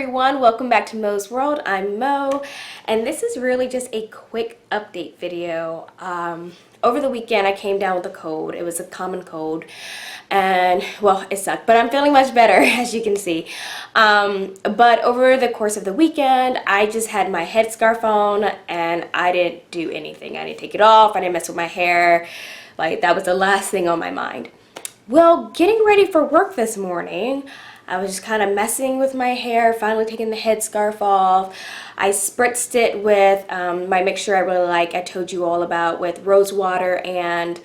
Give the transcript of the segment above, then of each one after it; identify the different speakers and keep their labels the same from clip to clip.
Speaker 1: everyone, welcome back to Mo's World. I'm Mo, and this is really just a quick update video. Over the weekend I came down with a cold. It was a common cold, and well, it sucked, but I'm feeling much better as you can see. But over the course of the weekend I just had my headscarf on and I didn't do anything. I didn't take it off, I didn't mess with my hair. Like, that was the last thing on my mind. Well, getting ready for work this morning, I was just kind of messing with my hair, finally taking the headscarf off. I spritzed it with my mixture I really like, I told you all about, with rose water and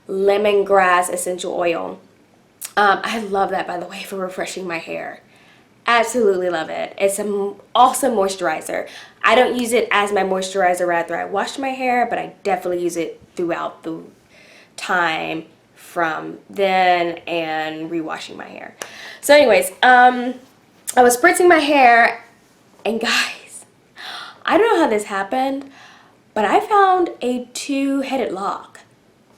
Speaker 1: lemongrass essential oil. I love that, by the way, for refreshing my hair. Absolutely love it. It's an awesome moisturizer. I don't use it as my moisturizer after I wash my hair, but I definitely use it throughout the time from then and rewashing my hair. So anyways, I was spritzing my hair, and guys, I don't know how this happened, but I found a two-headed lock.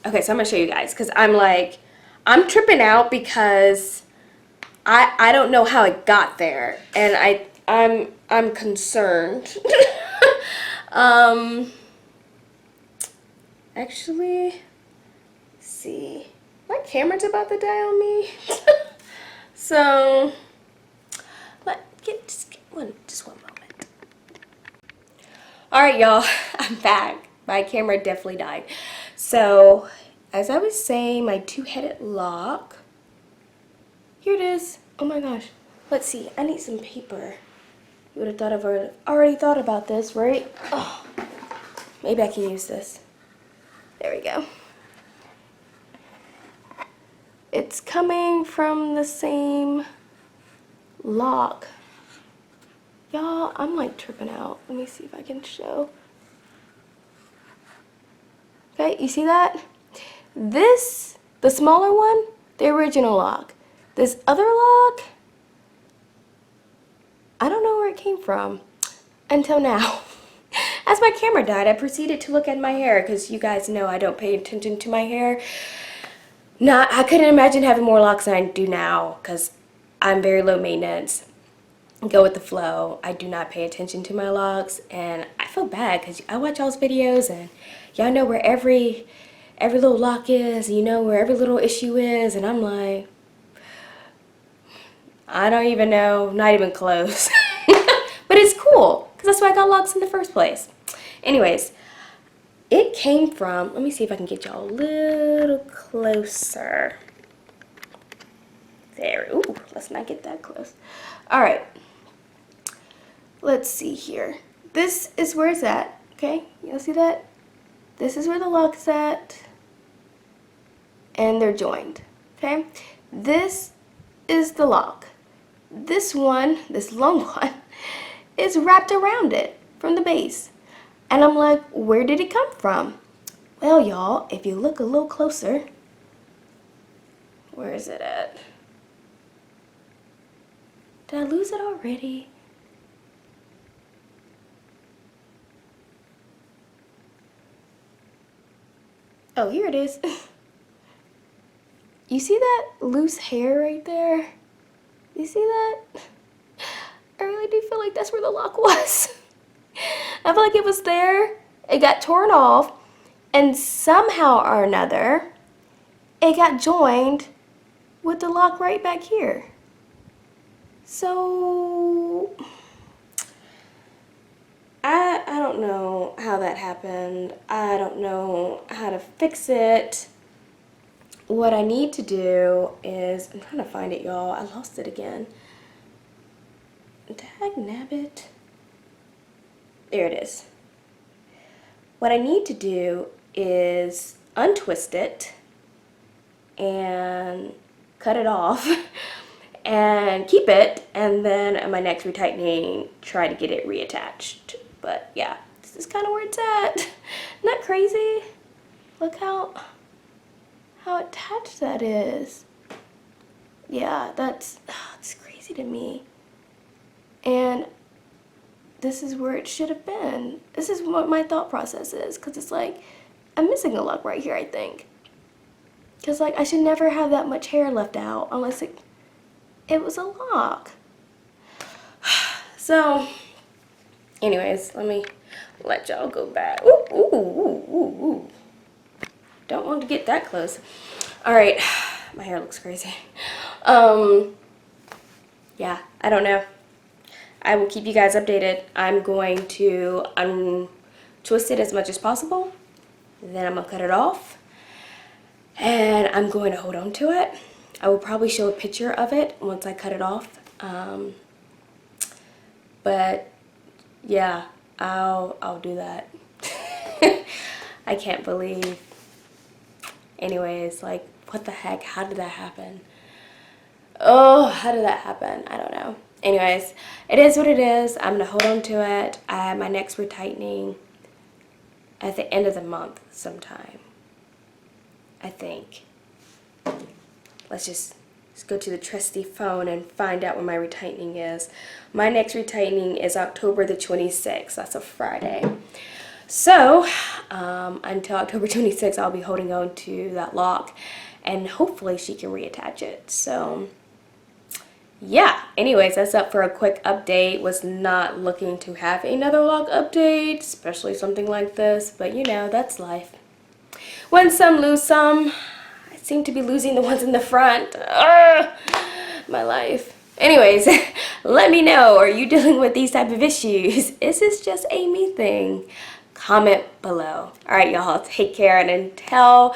Speaker 1: Okay, so I'm gonna show you guys, because I'm tripping out because I don't know how it got there, and I'm concerned. Actually, see, my camera's about to die on me. So just one moment. All right, y'all, I'm back. My camera definitely died. So as I was saying, my two-headed lock, here it is. Oh my gosh, let's see, I need some paper. You would have thought I've already thought about this, right? Oh, maybe I can use this. There we go. It's coming from the same lock. Y'all, I'm like tripping out. Let me see if I can show. Okay, you see that? This, the smaller one, the original lock. This other lock, I don't know where it came from until now. As my camera died, I proceeded to look at my hair, because you guys know I don't pay attention to my hair. I couldn't imagine having more locks than I do now, because I'm very low maintenance. Go with the flow. I do not pay attention to my locks, and I feel bad because I watch y'all's videos and y'all know where every little lock is, you know where every little issue is, and I'm like, I don't even know, not even close. But it's cool, because that's why I got locks in the first place. Anyways, it came from, let me see if I can get y'all a little closer. There, ooh, let's not get that close. All right, let's see here. This is where it's at, okay? Y'all see that? This is where the lock is at, and they're joined, okay? This is the lock. This one, this long one, is wrapped around it from the base. And I'm like, where did it come from? Well, y'all, if you look a little closer, where is it at? Did I lose it already? Oh, here it is. You see that loose hair right there? You see that? I really do feel like that's where the lock was. I feel like it was there, it got torn off, and somehow or another, it got joined with the lock right back here. So, I don't know how that happened. I don't know how to fix it. What I need to do is, I'm trying to find it, y'all. I lost it again. Dag nabbit. There it is. What I need to do is untwist it and cut it off and keep it, and then at my next retightening try to get it reattached. But yeah, this is kind of where it's at. Isn't that crazy? Look how attached that is. Yeah, it's crazy to me. And this is where it should have been. This is what my thought process is, because it's like, I'm missing a lock right here, I think. Because like, I should never have that much hair left out unless it was a lock. So, anyways, let me let y'all go back. Ooh, ooh, ooh, ooh, ooh. Don't want to get that close. All right, my hair looks crazy. Yeah, I don't know. I will keep you guys updated. I'm going to untwist it as much as possible. Then I'm gonna cut it off. And I'm going to hold on to it. I will probably show a picture of it once I cut it off. But yeah, I'll do that. I can't believe. Anyways, like, what the heck? How did that happen? Oh, how did that happen? I don't know. Anyways, it is what it is. I'm gonna hold on to it. I have my next retightening at the end of the month sometime, I think. Let's go to the trusty phone and find out when my retightening is. My next retightening is October the 26th. That's a Friday. So, until October 26th, I'll be holding on to that lock, and hopefully she can reattach it. So, yeah. Anyways, that's up for a quick update. Was not looking to have another lock update, especially something like this, but you know, that's life. Win some, lose some. I seem to be losing the ones in the front. My life. Anyways, let me know, are you dealing with these type of issues? Is this just a me thing? Comment below. All right, y'all, take care, and until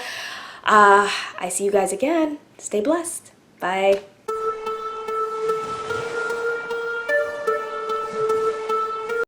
Speaker 1: I see you guys again, stay blessed. Bye.